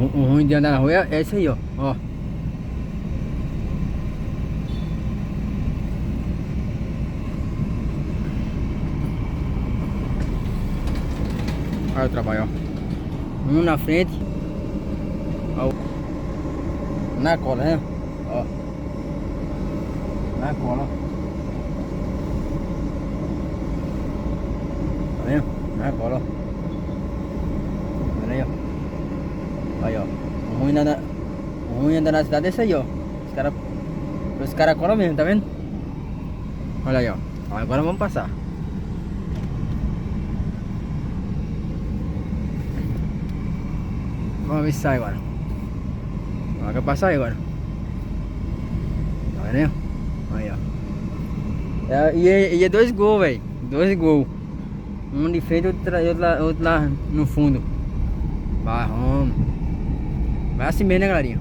O ruim de andar na rua é esse aí, ó. Ó. Olha o trabalho, ó. Um na frente. Ó. Na cola, né? Ó. Na cola, ó. Tá vendo? Na cola, ó. Tá vendo aí, ó. Aí, ó. O ruim de andar na cidade é esse aí, ó. Os caras colam mesmo, tá vendo? Olha aí, ó. Agora vamos passar. Vamos ver se sai agora. Vai passar aí agora. Tá vendo aí? Aí, ó. E é 2 gols, velho. 2 gols. Um de frente e outro lá no fundo. Vai, vamos. Vai assim mesmo, né, galerinha?